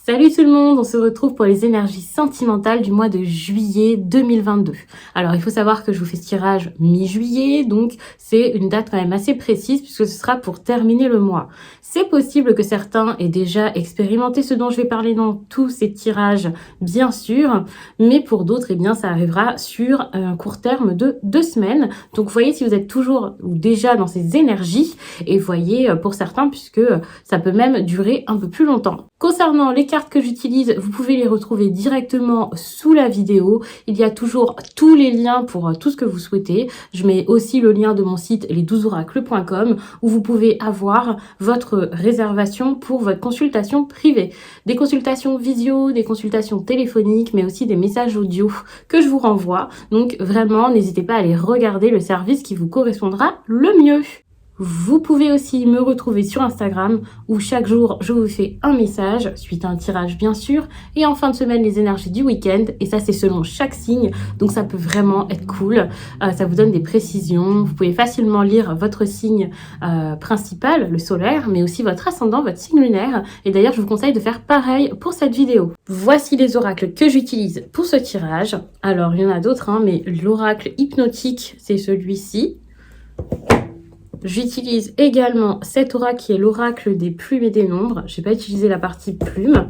Salut tout le monde, on se retrouve pour les énergies sentimentales du mois de juillet 2022. Alors il faut savoir que je vous fais ce tirage mi-juillet, donc c'est une date quand même assez précise puisque ce sera pour terminer le mois. C'est possible que certains aient déjà expérimenté ce dont je vais parler dans tous ces tirages, bien sûr, mais pour d'autres, eh bien, ça arrivera sur un court terme de 2 semaines. Donc voyez si vous êtes toujours ou déjà dans ces énergies et voyez pour certains puisque ça peut même durer un peu plus longtemps. Concernant les cartes que j'utilise, vous pouvez les retrouver directement sous la vidéo. Il y a toujours tous les liens pour tout ce que vous souhaitez. Je mets aussi le lien de mon site les12oracles.com où vous pouvez avoir votre réservation pour votre consultation privée. Des consultations visio, des consultations téléphoniques, mais aussi des messages audio que je vous renvoie. Donc vraiment, n'hésitez pas à aller regarder le service qui vous correspondra le mieux. Vous pouvez aussi me retrouver sur Instagram où chaque jour je vous fais un message suite à un tirage bien sûr et en fin de semaine les énergies du week-end et ça c'est selon chaque signe donc ça peut vraiment être cool, ça vous donne des précisions, vous pouvez facilement lire votre signe principal, le solaire, mais aussi votre ascendant, votre signe lunaire et d'ailleurs je vous conseille de faire pareil pour cette vidéo. Voici les oracles que j'utilise pour ce tirage. Alors il y en a d'autres mais l'oracle hypnotique c'est celui-ci. J'utilise également cet oracle qui est l'oracle des plumes et des nombres. Je n'ai pas utilisé la partie plume.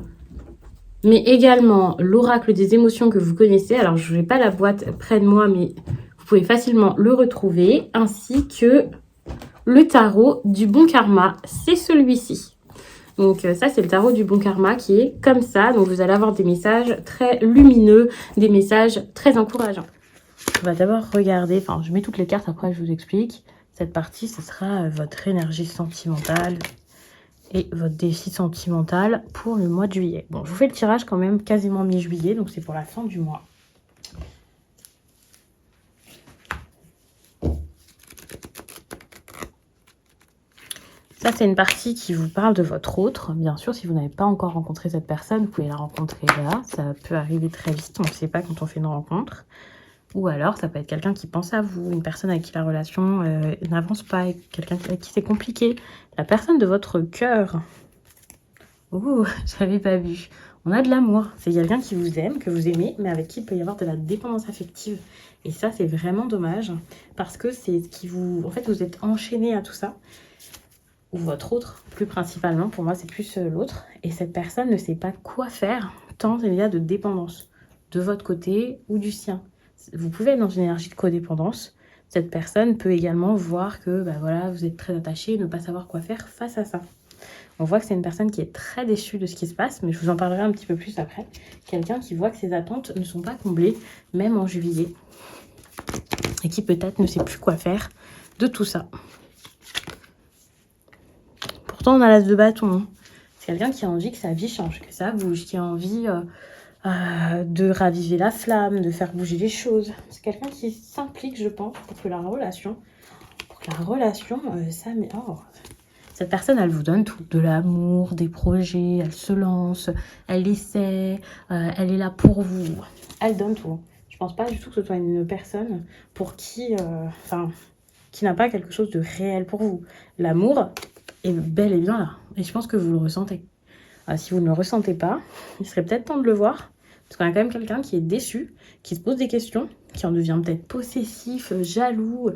Mais également l'oracle des émotions que vous connaissez. Alors, je n'ai pas la boîte près de moi, mais vous pouvez facilement le retrouver. Ainsi que le tarot du bon karma. C'est celui-ci. Donc ça, c'est le tarot du bon karma qui est comme ça. Donc, vous allez avoir des messages très lumineux, des messages très encourageants. On va d'abord regarder. Enfin, je mets toutes les cartes, après je vous explique. Cette partie, ce sera votre énergie sentimentale et votre défi sentimental pour le mois de juillet. Bon, je vous fais le tirage quand même quasiment mi-juillet, donc c'est pour la fin du mois. Ça, c'est une partie qui vous parle de votre autre. Bien sûr, si vous n'avez pas encore rencontré cette personne, vous pouvez la rencontrer là. Ça peut arriver très vite, on ne sait pas quand on fait une rencontre. Ou alors, ça peut être quelqu'un qui pense à vous, une personne avec qui la relation n'avance pas, quelqu'un avec qui c'est compliqué. La personne de votre cœur. Ouh, j'avais pas vu. On a de l'amour. C'est quelqu'un qui vous aime, que vous aimez, mais avec qui il peut y avoir de la dépendance affective. Et ça, c'est vraiment dommage. Parce que c'est ce qui vous... En fait, vous êtes enchaîné à tout ça. Ou votre autre, plus principalement. Pour moi, c'est plus l'autre. Et cette personne ne sait pas quoi faire tant il y a de dépendance. De votre côté ou du sien. Vous pouvez être dans une énergie de codépendance. Cette personne peut également voir que voilà, vous êtes très attaché et ne pas savoir quoi faire face à ça. On voit que c'est une personne qui est très déçue de ce qui se passe, mais je vous en parlerai un petit peu plus après. Quelqu'un qui voit que ses attentes ne sont pas comblées, même en juillet. Et qui peut-être ne sait plus quoi faire de tout ça. Pourtant, on a l'as de bâton. C'est quelqu'un qui a envie que sa vie change, que ça bouge, qui a envie... de raviver la flamme, de faire bouger les choses. C'est quelqu'un qui s'implique, je pense, pour que la relation, ça... Mais oh, cette personne, elle vous donne tout, de l'amour, des projets, elle se lance, elle essaie, elle est là pour vous, elle donne tout. Je pense pas du tout que ce soit une personne pour qui, qui n'a pas quelque chose de réel pour vous. L'amour est bel et bien là, et je pense que vous le ressentez. Si vous ne le ressentez pas, il serait peut-être temps de le voir. Parce qu'on a quand même quelqu'un qui est déçu, qui se pose des questions, qui en devient peut-être possessif, jaloux,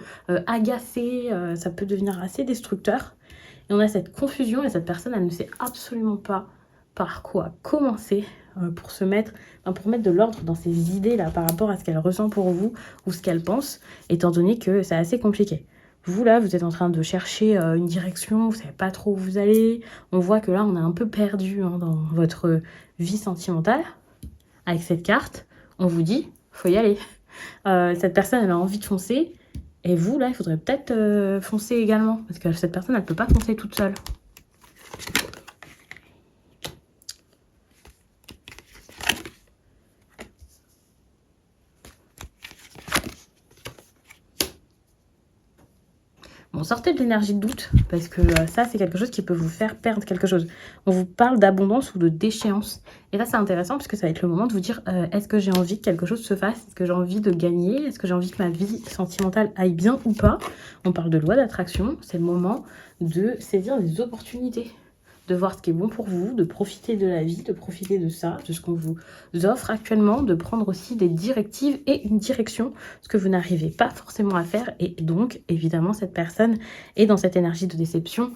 agacé. Ça peut devenir assez destructeur. Et on a cette confusion et cette personne, elle ne sait absolument pas par quoi commencer pour mettre de l'ordre dans ses idées là par rapport à ce qu'elle ressent pour vous ou ce qu'elle pense, étant donné que c'est assez compliqué. Vous, là, vous êtes en train de chercher une direction, vous ne savez pas trop où vous allez. On voit que là, on est un peu perdu dans votre vie sentimentale. Avec cette carte, on vous dit, faut y aller. Cette personne, elle a envie de foncer. Et vous, là, il faudrait peut-être foncer également. Parce que cette personne, elle ne peut pas foncer toute seule. Bon, sortez de l'énergie de doute, parce que ça, c'est quelque chose qui peut vous faire perdre quelque chose. On vous parle d'abondance ou de déchéance. Et là, c'est intéressant, parce que ça va être le moment de vous dire, est-ce que j'ai envie que quelque chose se fasse? Est-ce que j'ai envie de gagner? Est-ce que j'ai envie que ma vie sentimentale aille bien ou pas? On parle de loi d'attraction. C'est le moment de saisir des opportunités. de voir ce qui est bon pour vous, de profiter de la vie, de profiter de ça, de ce qu'on vous offre actuellement, de prendre aussi des directives et une direction, ce que vous n'arrivez pas forcément à faire. Et donc, évidemment, cette personne est dans cette énergie de déception,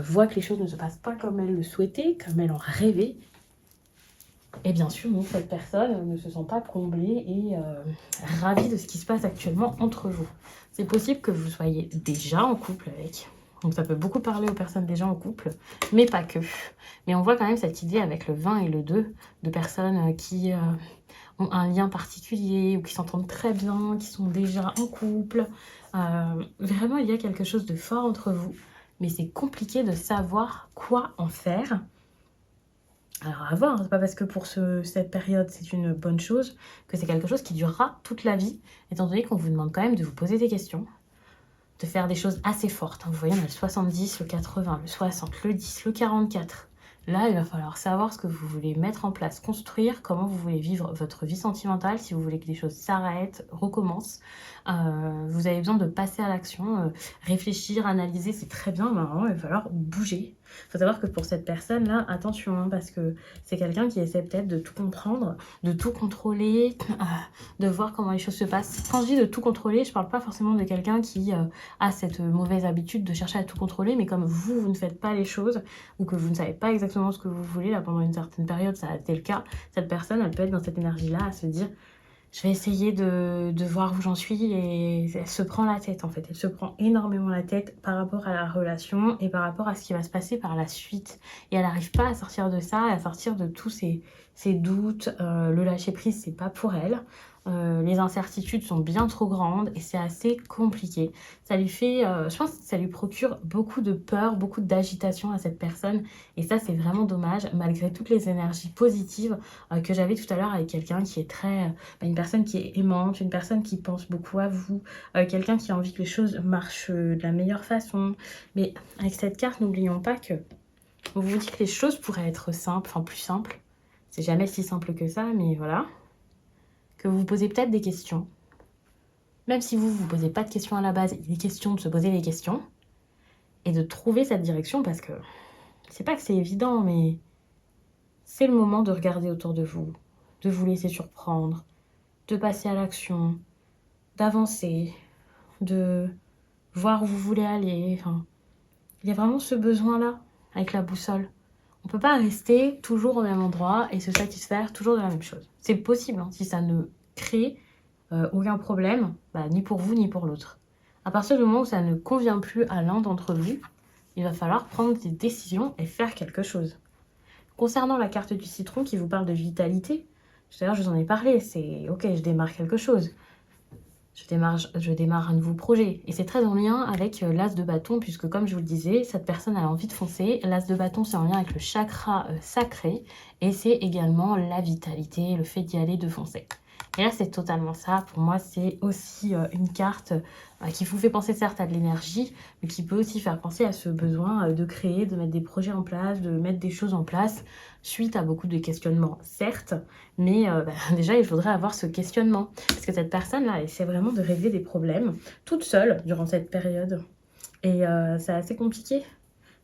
voit que les choses ne se passent pas comme elle le souhaitait, comme elle en rêvait. Et bien sûr, donc, cette personne ne se sent pas comblée et ravie de ce qui se passe actuellement entre vous. C'est possible que vous soyez déjà en couple avec. Donc ça peut beaucoup parler aux personnes déjà en couple, mais pas que. Mais on voit quand même cette idée avec le 20 et le 2 de personnes qui ont un lien particulier ou qui s'entendent très bien, qui sont déjà en couple. Vraiment, il y a quelque chose de fort entre vous, mais c'est compliqué de savoir quoi en faire. Alors à voir, c'est pas parce que pour cette période c'est une bonne chose que c'est quelque chose qui durera toute la vie, étant donné qu'on vous demande quand même de vous poser des questions, de faire des choses assez fortes. Vous voyez, on a le 70, le 80, le 60, le 10, le 44. Là, il va falloir savoir ce que vous voulez mettre en place, construire, comment vous voulez vivre votre vie sentimentale, si vous voulez que les choses s'arrêtent, recommencent. Vous avez besoin de passer à l'action, réfléchir, analyser, c'est très bien, mais vraiment, il va falloir bouger. Il faut savoir que pour cette personne-là, attention, hein, parce que c'est quelqu'un qui essaie peut-être de tout comprendre, de tout contrôler, de voir comment les choses se passent. Quand je dis de tout contrôler, je parle pas forcément de quelqu'un qui a cette mauvaise habitude de chercher à tout contrôler, mais comme vous ne faites pas les choses, ou que vous ne savez pas exactement ce que vous voulez, là pendant une certaine période, ça a été le cas, cette personne, elle peut être dans cette énergie-là à se dire je vais essayer de voir où j'en suis, et elle se prend la tête en fait, elle se prend énormément la tête par rapport à la relation et par rapport à ce qui va se passer par la suite, et elle n'arrive pas à sortir de ça, à sortir de tous ces doutes, le lâcher prise c'est pas pour elle. Les incertitudes sont bien trop grandes et c'est assez compliqué. Ça lui fait, je pense que ça lui procure beaucoup de peur, beaucoup d'agitation à cette personne, et ça c'est vraiment dommage malgré toutes les énergies positives que j'avais tout à l'heure avec quelqu'un qui est très, une personne qui est aimante, une personne qui pense beaucoup à vous, quelqu'un qui a envie que les choses marchent de la meilleure façon. Mais avec cette carte, n'oublions pas que on vous dit que les choses pourraient être simples, enfin plus simples. C'est jamais si simple que ça, mais voilà. Que vous vous posez peut-être des questions. Même si vous ne vous posez pas de questions à la base, il est question de se poser des questions et de trouver cette direction, parce que c'est pas que c'est évident, mais c'est le moment de regarder autour de vous laisser surprendre, de passer à l'action, d'avancer, de voir où vous voulez aller. Enfin, il y a vraiment ce besoin-là avec la boussole. On ne peut pas rester toujours au même endroit et se satisfaire toujours de la même chose. C'est possible, hein, si ça ne crée aucun problème, ni pour vous ni pour l'autre. À partir du moment où ça ne convient plus à l'un d'entre vous, il va falloir prendre des décisions et faire quelque chose. Concernant la carte du citron qui vous parle de vitalité, tout à l'heure je vous en ai parlé, c'est ok, je démarre quelque chose. Je démarre un nouveau projet. Et c'est très en lien avec l'as de bâton, puisque comme je vous le disais, cette personne a envie de foncer. L'as de bâton, c'est en lien avec le chakra sacré, et c'est également la vitalité, le fait d'y aller, de foncer. Et là, c'est totalement ça. Pour moi, c'est aussi une carte qui vous fait penser certes à de l'énergie, mais qui peut aussi faire penser à ce besoin de créer, de mettre des projets en place, de mettre des choses en place, suite à beaucoup de questionnements, certes, mais déjà, il faudrait avoir ce questionnement. Parce que cette personne-là essaie vraiment de régler des problèmes toute seule durant cette période. Et c'est assez compliqué.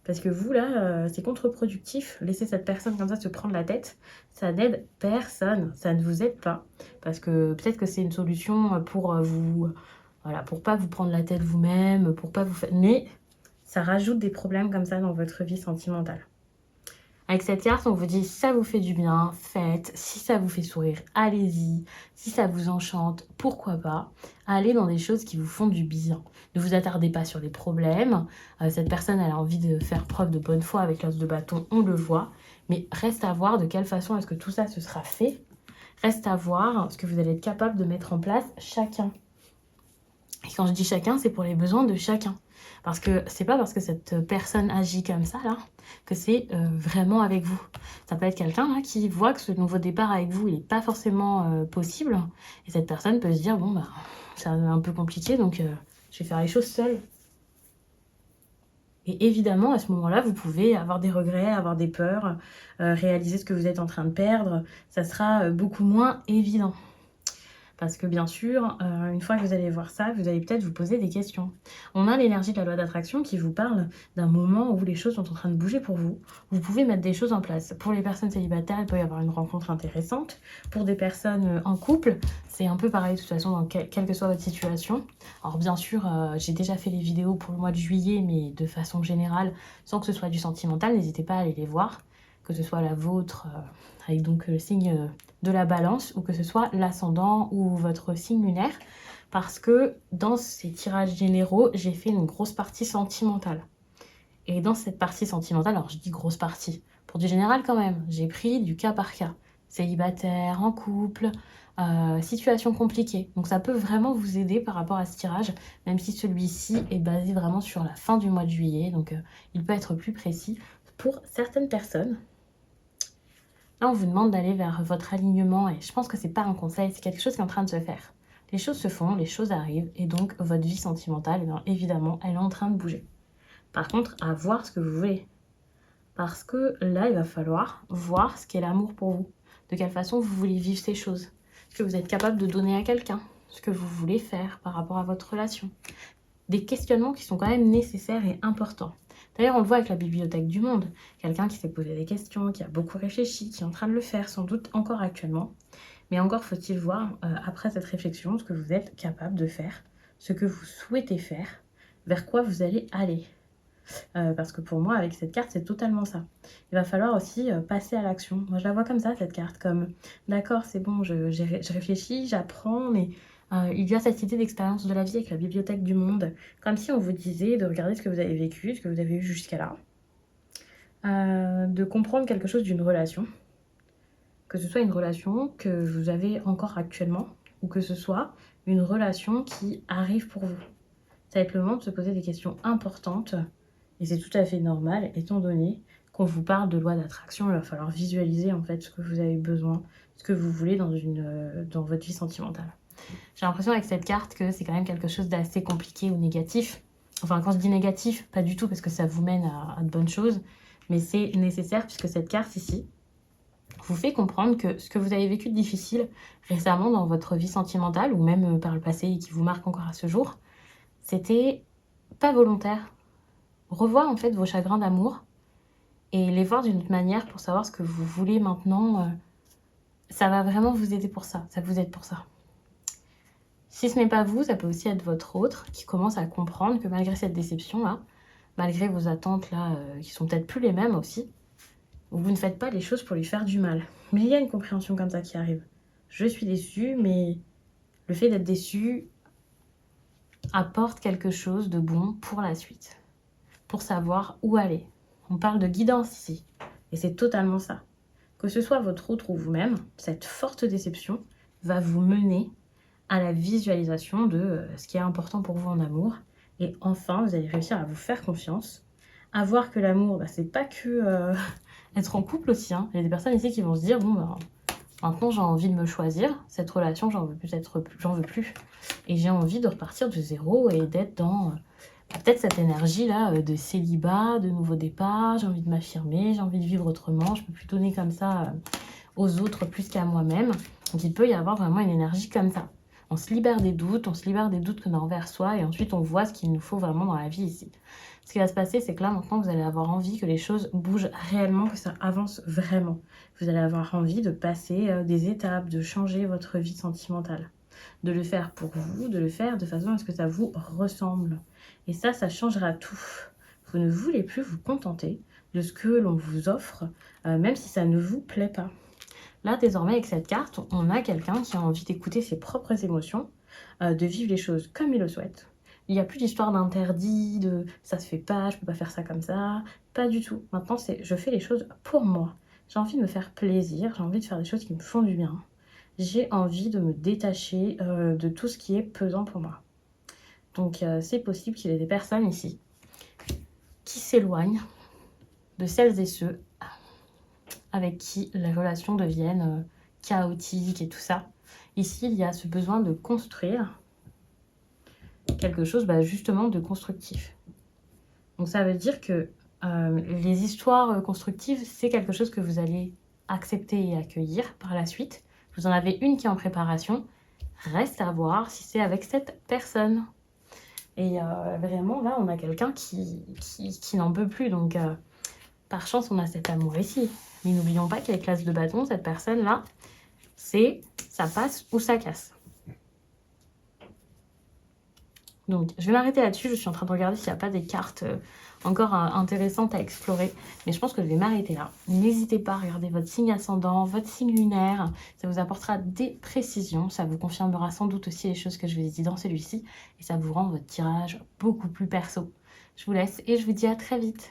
Parce que vous, là, c'est contre-productif. Laisser cette personne comme ça se prendre la tête, ça n'aide personne. Ça ne vous aide pas. Parce que peut-être que c'est une solution pour vous... Voilà, pour pas vous prendre la tête vous-même, pour pas vous faire... Mais ça rajoute des problèmes comme ça dans votre vie sentimentale. Avec cette carte, on vous dit si ça vous fait du bien, faites. Si ça vous fait sourire, allez-y. Si ça vous enchante, pourquoi pas. Allez dans des choses qui vous font du bien. Ne vous attardez pas sur les problèmes. Cette personne, elle a envie de faire preuve de bonne foi avec l'as de bâton, on le voit. Mais reste à voir de quelle façon est-ce que tout ça se sera fait. Reste à voir ce que vous allez être capable de mettre en place chacun. Et quand je dis chacun, c'est pour les besoins de chacun. Parce que c'est pas parce que cette personne agit comme ça, là, que c'est vraiment avec vous. Ça peut être quelqu'un là qui voit que ce nouveau départ avec vous, il n'est pas forcément possible. Et cette personne peut se dire, bon, c'est un peu compliqué, donc je vais faire les choses seule. Et évidemment, à ce moment-là, vous pouvez avoir des regrets, avoir des peurs, réaliser ce que vous êtes en train de perdre. Ça sera beaucoup moins évident. Parce que bien sûr, une fois que vous allez voir ça, vous allez peut-être vous poser des questions. On a l'énergie de la loi d'attraction qui vous parle d'un moment où les choses sont en train de bouger pour vous. Vous pouvez mettre des choses en place. Pour les personnes célibataires, il peut y avoir une rencontre intéressante. Pour des personnes en couple, c'est un peu pareil de toute façon, dans quelle que soit votre situation. Alors bien sûr, j'ai déjà fait les vidéos pour le mois de juillet, mais de façon générale, sans que ce soit du sentimental, n'hésitez pas à aller les voir, que ce soit la vôtre, avec donc le signe de la balance, ou que ce soit l'ascendant ou votre signe lunaire, parce que dans ces tirages généraux, j'ai fait une grosse partie sentimentale. Et dans cette partie sentimentale, alors je dis grosse partie, pour du général quand même, j'ai pris du cas par cas. Célibataire, en couple, situation compliquée. Donc ça peut vraiment vous aider par rapport à ce tirage, même si celui-ci est basé vraiment sur la fin du mois de juillet, donc il peut être plus précis pour certaines personnes. Là, on vous demande d'aller vers votre alignement et je pense que c'est pas un conseil, c'est quelque chose qui est en train de se faire. Les choses se font, les choses arrivent et donc votre vie sentimentale, bien évidemment, elle est en train de bouger. Par contre, à voir ce que vous voulez. Parce que là, il va falloir voir ce qu'est l'amour pour vous. De quelle façon vous voulez vivre ces choses. Ce que vous êtes capable de donner à quelqu'un. Ce que vous voulez faire par rapport à votre relation. Des questionnements qui sont quand même nécessaires et importants. D'ailleurs, on le voit avec la bibliothèque du monde. Quelqu'un qui s'est posé des questions, qui a beaucoup réfléchi, qui est en train de le faire, sans doute encore actuellement. Mais encore faut-il voir, après cette réflexion, ce que vous êtes capable de faire, ce que vous souhaitez faire, vers quoi vous allez aller. Parce que pour moi, avec cette carte, c'est totalement ça. Il va falloir aussi passer à l'action. Moi, je la vois comme ça, cette carte, comme d'accord, c'est bon, je réfléchis, j'apprends, mais il y a cette idée d'expérience de la vie avec la bibliothèque du monde, comme si on vous disait de regarder ce que vous avez vécu, ce que vous avez eu jusqu'à là, de comprendre quelque chose d'une relation, que ce soit une relation que vous avez encore actuellement, ou que ce soit une relation qui arrive pour vous. Ça va être le moment de se poser des questions importantes. Et c'est tout à fait normal, étant donné qu'on vous parle de loi d'attraction, il va falloir visualiser en fait ce que vous avez besoin, ce que vous voulez dans votre vie sentimentale. J'ai l'impression avec cette carte que c'est quand même quelque chose d'assez compliqué ou négatif. Enfin, quand je dis négatif, pas du tout parce que ça vous mène à de bonnes choses, mais c'est nécessaire puisque cette carte ici vous fait comprendre que ce que vous avez vécu de difficile récemment dans votre vie sentimentale ou même par le passé et qui vous marque encore à ce jour, c'était pas volontaire. Revoir en fait vos chagrins d'amour et les voir d'une autre manière pour savoir ce que vous voulez maintenant. Ça va vraiment vous aider pour ça, ça vous aide pour ça. Si ce n'est pas vous, ça peut aussi être votre autre qui commence à comprendre que malgré cette déception-là, malgré vos attentes là, qui sont peut-être plus les mêmes aussi, vous ne faites pas les choses pour lui faire du mal. Mais il y a une compréhension comme ça qui arrive. Je suis déçue, mais le fait d'être déçue apporte quelque chose de bon pour la suite. Pour savoir où aller. On parle de guidance ici. Et c'est totalement ça. Que ce soit votre autre ou vous-même, cette forte déception va vous mener à la visualisation de ce qui est important pour vous en amour. Et enfin, vous allez réussir à vous faire confiance, à voir que l'amour, c'est pas que être en couple aussi. Hein. Il y a des personnes ici qui vont se dire, bon, maintenant j'ai envie de me choisir, cette relation, j'en veux plus. Et j'ai envie de repartir de zéro et d'être dans... peut-être cette énergie-là de célibat, de nouveau départ, j'ai envie de m'affirmer, j'ai envie de vivre autrement, je peux plus donner comme ça aux autres plus qu'à moi-même. Donc il peut y avoir vraiment une énergie comme ça. On se libère des doutes qu'on a envers soi et ensuite on voit ce qu'il nous faut vraiment dans la vie ici. Ce qui va se passer, c'est que là maintenant vous allez avoir envie que les choses bougent réellement, que ça avance vraiment. Vous allez avoir envie de passer des étapes, de changer votre vie sentimentale. De le faire pour vous, de le faire de façon à ce que ça vous ressemble. Et ça changera tout. Vous ne voulez plus vous contenter de ce que l'on vous offre, même si ça ne vous plaît pas. Là, désormais, avec cette carte, on a quelqu'un qui a envie d'écouter ses propres émotions, de vivre les choses comme il le souhaite. Il n'y a plus d'histoire d'interdit, de ça se fait pas, je peux pas faire ça comme ça. Pas du tout. Maintenant, c'est je fais les choses pour moi. J'ai envie de me faire plaisir, j'ai envie de faire des choses qui me font du bien. J'ai envie de me détacher de tout ce qui est pesant pour moi. Donc c'est possible qu'il y ait des personnes ici qui s'éloignent de celles et ceux avec qui les relations deviennent chaotiques et tout ça. Ici, il y a ce besoin de construire quelque chose justement de constructif. Donc ça veut dire que les histoires constructives, c'est quelque chose que vous allez accepter et accueillir par la suite. Vous en avez une qui est en préparation. Reste à voir si c'est avec cette personne. Et vraiment, là, on a quelqu'un qui n'en peut plus. Donc, par chance, on a cet amour ici. Mais n'oublions pas qu'avec l'as de bâton, cette personne-là, c'est ça passe ou ça casse. Donc, je vais m'arrêter là-dessus. Je suis en train de regarder s'il n'y a pas des cartes encore intéressantes à explorer. Mais je pense que je vais m'arrêter là. N'hésitez pas à regarder votre signe ascendant, votre signe lunaire. Ça vous apportera des précisions. Ça vous confirmera sans doute aussi les choses que je vous ai dit dans celui-ci. Et ça vous rend votre tirage beaucoup plus perso. Je vous laisse et je vous dis à très vite.